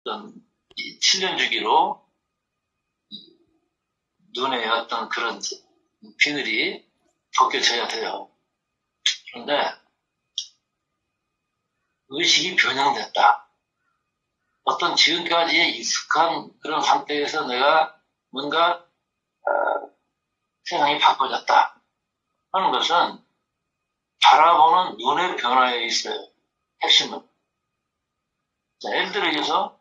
어떤 7년 주기로 눈에 어떤 그런 비늘이 벗겨져야 돼요. 그런데 의식이 변형됐다. 어떤 지금까지의 익숙한 그런 상태에서 내가 뭔가 세상이 바꿔졌다 하는 것은 바라보는 눈의 변화에 있어요. 핵심은. 자, 예를 들어 해서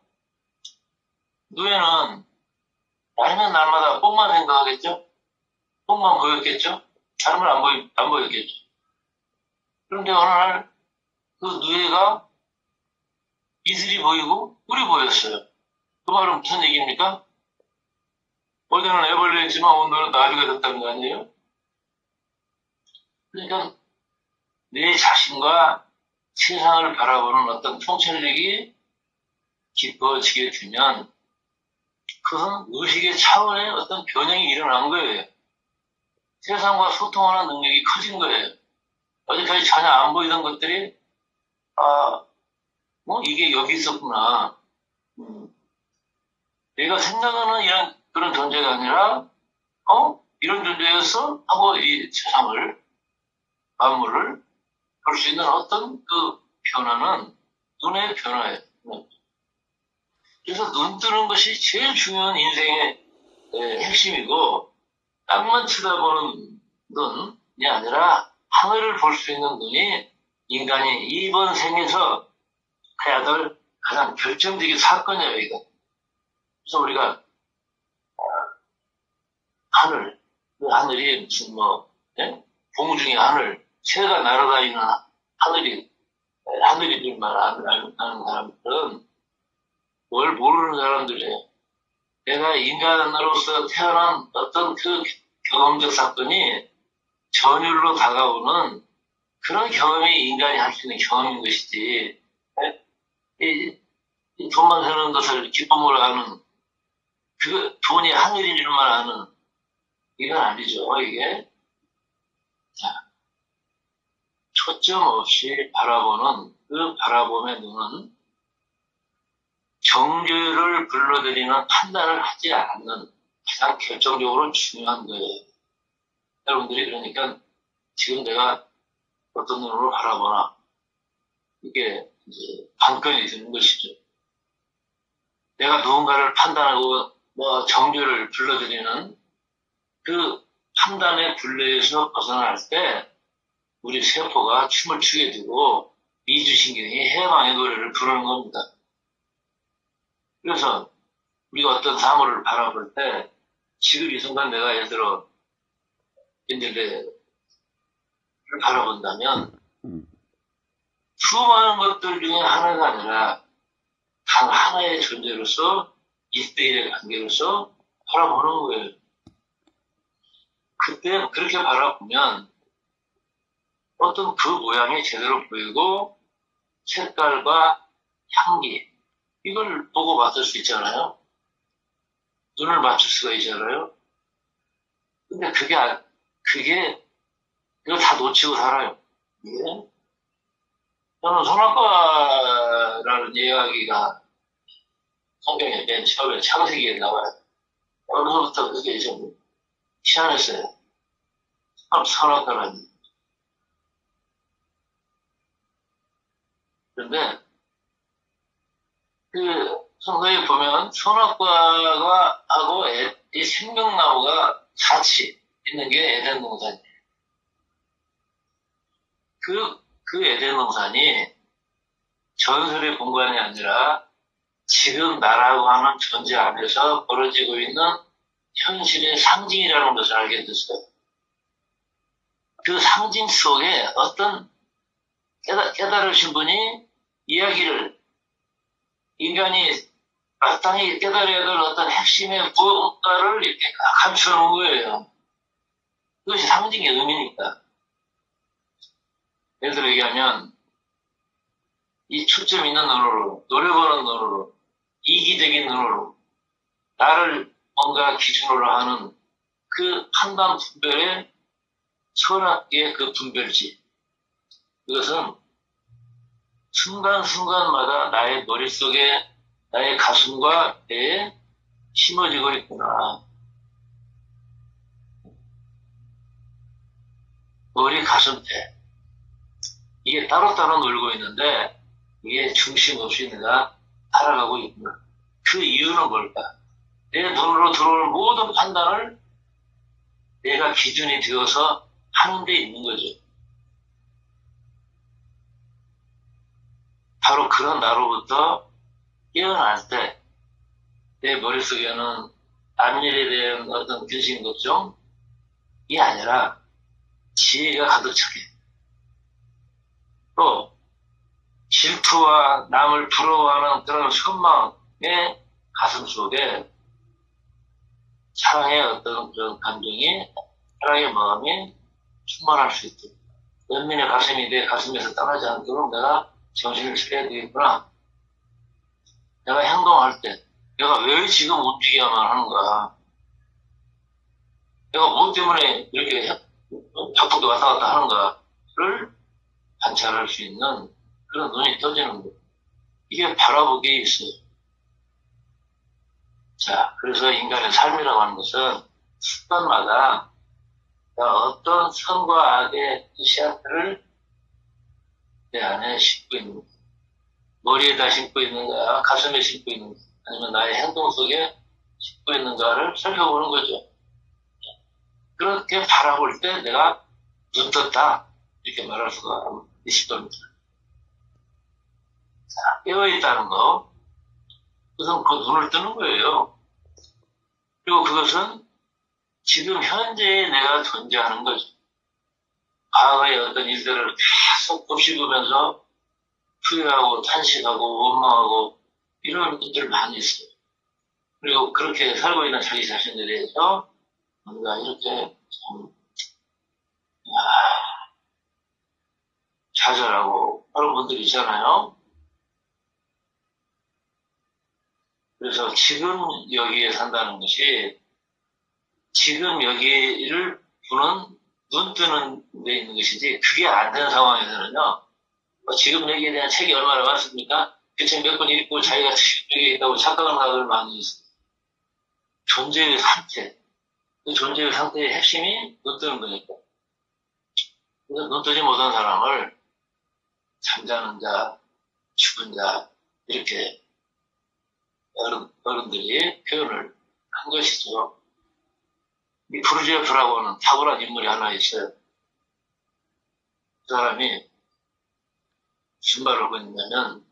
누에는 날이면 날마다 뽕만 생각하겠죠? 뽕만 보였겠죠? 다른 건 안 보였겠죠? 그런데 어느 날 그 누에가 이슬이 보이고 꿀이 보였어요. 그 말은 무슨 얘기입니까? 어제는 애벌레였지만 오늘은 나비가 됐다는 거 아니에요? 그러니까 내 자신과 세상을 바라보는 어떤 통찰력이 깊어지게 되면 그것은 의식의 차원의 어떤 변형이 일어난 거예요. 세상과 소통하는 능력이 커진 거예요. 어제까지 전혀 안 보이던 것들이 이게 여기 있었구나. 내가 생각하는 이런 그런 존재가 아니라 이런 존재였어? 하고 이 세상을 만물을 볼 수 있는 어떤 그 변화는 눈의 변화예요. 그래서 눈 뜨는 것이 제일 중요한 인생의 핵심이고 땅만 쳐다보는 눈이 아니라 하늘을 볼 수 있는 눈이 인간이 이번 생에서 해야 될 가장 결정적인 사건이에요, 이거. 그래서 우리가 하늘이 무슨 공중의 하늘, 새가 날아다니는 하늘이들만 아는 사람들은 뭘 모르는 사람들이에요. 내가 인간으로서 태어난 어떤 그 경험적 사건이 전율로 다가오는 그런 경험이 인간이 할 수 있는 경험인 것이지, 이 돈만 세는 것을 기쁨으로 하는, 돈이 하늘인 줄만 아는, 이건 아니죠, 이게. 자, 초점 없이 바라보는 그 바라봄의 눈은 정죄를 불러들이는 판단을 하지 않는 가장 결정적으로 중요한 거예요. 여러분들이 그러니까 지금 내가 어떤 눈으로 바라보나 이게 이제 관건이 되는 것이죠. 내가 누군가를 판단하고 정죄를 불러들이는 그 판단의 굴레에서 벗어날 때 우리 세포가 춤을 추게 되고 이주신경이 해방의 노래를 부르는 겁니다. 그래서 우리가 어떤 사물을 바라볼 때 지금 이 순간 내가 예를 들어 인들레를 바라본다면 수많은 것들 중에 하나가 아니라 단 하나의 존재로서 1대1의 관계로서 바라보는 거예요. 그때 그렇게 바라보면 어떤 그 모양이 제대로 보이고 색깔과 향기 이걸 보고 받을 수 있잖아요. 눈을 맞출 수가 있잖아요. 근데 이거 다 놓치고 살아요. 예? 저는 선악과라는 이야기가 성경에 맨 처음에 창세기에 나와요. 어느서부터 그게 좀 희한했어요. 선악과라는. 그런데 그 성경에 보면 선악과가 하고 이 생명나무가 같이 있는 게 에덴 동산이에요. 그 에덴 동산이 전설의 공간이 아니라 지금 나라고 하는 존재 안에서 벌어지고 있는 현실의 상징이라는 것을 알게 됐어요. 그 상징 속에 어떤 깨달으신 분이 이야기를 인간이 마땅히 깨달아야 될 어떤 핵심의 무언가를 이렇게 감춰놓은 거예요. 그것이 상징의 의미니까. 예를 들어 얘기하면 이 초점 있는 눈으로, 노려보는 눈으로, 이기적인 눈으로 나를 뭔가 기준으로 하는 그 판단 분별의 선악의 그 분별지. 그것은 순간순간마다 나의 머릿속에 나의 가슴과 배에 심어지고 있구나. 머리, 가슴, 배. 이게 따로따로 놀고 있는데 이게 중심 없이 내가 살아가고 있구나. 그 이유는 뭘까? 내 눈으로 들어오는 모든 판단을 내가 기준이 되어서 하는 데 있는 거죠. 바로 그런 나로부터 깨어날 때 내 머릿속에는 앞일에 대한 어떤 근심 걱정이 아니라 지혜가 가득 차게. 또 질투와 남을 부러워하는 그런 선망의 가슴 속에 사랑의 어떤 그런 감정이, 사랑의 마음이 충만할 수 있도록, 연민의 가슴이 내 가슴에서 떠나지 않도록 내가 정신을 차려야 되겠구나. 내가 행동할 때 내가 왜 지금 움직여야만 하는가, 내가 뭐 때문에 이렇게 바쁘게 왔다 갔다 하는가를 관찰할 수 있는 그런 눈이 떠지는 거. 이게 바라보기에 있어요. 자, 그래서 인간의 삶이라고 하는 것은 습관마다 어떤 선과 악의 씨앗들을 내 안에 심고 있는 가, 머리에다 심고 있는가, 가슴에 심고 있는가, 아니면 나의 행동 속에 심고 있는가를 살펴보는 거죠. 그렇게 바라볼 때 내가 눈 떴다, 이렇게 말할 수가 있을 겁니다. 자, 깨어있다는 거, 그것은 그 눈을 뜨는 거예요. 그리고 그것은 지금 현재에 내가 존재하는 거죠. 과거의 어떤 일들을 계속 곱씹으면서 후회하고 탄식하고 원망하고 이런 것들 많이 있어요. 그리고 그렇게 살고 있는 자기 자신에 대해서 뭔가 이렇게 참 좌절하고 그런 분들이 있잖아요. 그래서 지금 여기에 산다는 것이, 지금 여기를 보는, 눈 뜨는 데 있는 것이지, 그게 안 되는 상황에서는요, 지금 여기에 대한 책이 얼마나 많습니까? 그 책 몇 권 읽고 자기가 지금 여기에 있다고 착각하는 사람들 많이 있어요. 존재의 상태, 그 존재의 상태의 핵심이 눈 뜨는 거니까. 그래서 눈 뜨지 못한 사람을 잠자는 자, 죽은 자, 이렇게 어른들이 표현을 한 것이죠. 이 브루제프라고 하는 탁월한 인물이 하나 있어요. 그 사람이 무슨 말을 하고 있냐면,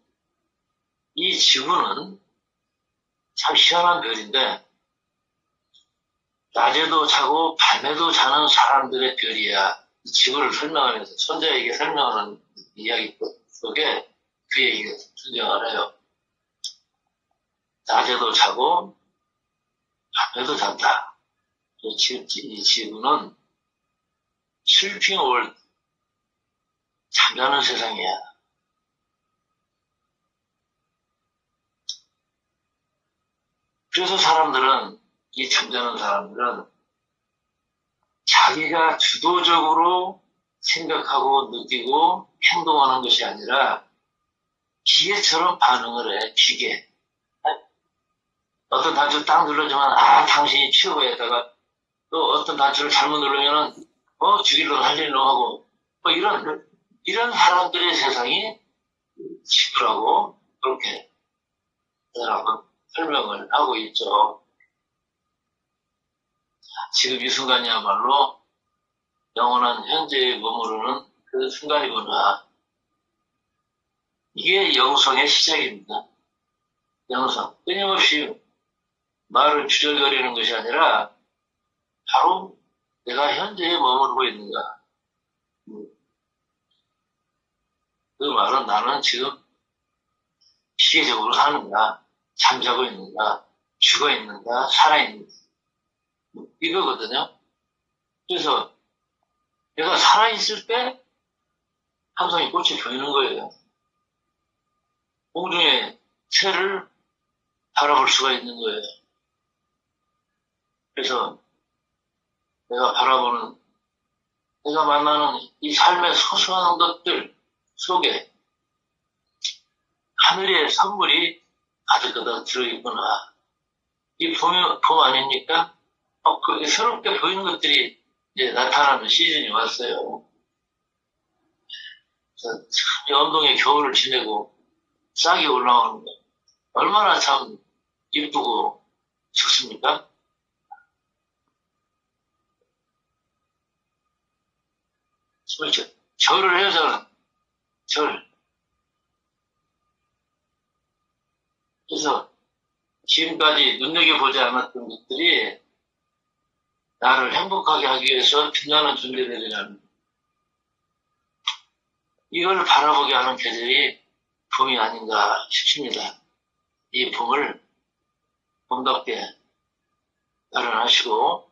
이 지구는 참 희한한 별인데 낮에도 자고 밤에도 자는 사람들의 별이야. 이 지구를 설명하면서 천재에게 설명하는 이야기 속에 그 얘기가 등장을 해요. 낮에도 자고 밤에도 잔다. 이 지구는 슬핑 월드, 잠자는 세상이야. 그래서 사람들은, 이 잠자는 사람들은 자기가 주도적으로 생각하고 느끼고 행동하는 것이 아니라 기계처럼 반응을 해. 기계. 어떤 단추를 딱 눌러주면 당신이 치우고 했다가, 또 어떤 단추를 잘못 누르면은 죽일로 살리려 하고, 이런 사람들의 세상이 지구라고 그렇게 사람은 설명을 하고 있죠. 지금 이 순간이야말로 영원한 현재에 머무르는 그 순간이구나. 이게 영성의 시작입니다. 영성. 끊임없이 말을 주저거리는 것이 아니라 바로 내가 현재에 머무르고 있는가. 그 말은 나는 지금 기계적으로 사는가, 잠자고 있는가, 죽어 있는가, 살아 있는가, 이거거든요. 그래서 내가 살아 있을 때 항상 이 꽃이 보이는 거예요. 공중의 새를 바라볼 수가 있는 거예요. 그래서 내가 바라보는, 내가 만나는 이 삶의 소소한 것들 속에 하늘의 선물이 가득가득 들어있구나. 이 봄 아닙니까? 그 새롭게 보이는 것들이 이제 나타나는 시즌이 왔어요. 그래서 참 연동의 겨울을 지내고 싹이 올라오는 거 얼마나 참 이쁘고 좋습니까? 절을 해요, 저는. 절. 그래서 지금까지 눈여겨보지 않았던 것들이 나를 행복하게 하기 위해서 빛나는 존재들이라는 이걸 바라보게 하는 계절이 봄이 아닌가 싶습니다. 이 봄을 봄답게 나련하시고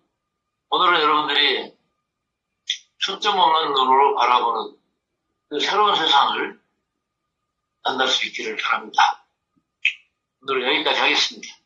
오늘은 여러분들이 초점 없는 눈으로 바라보는 그 새로운 세상을 만날 수 있기를 바랍니다. 오늘은 여기까지 하겠습니다.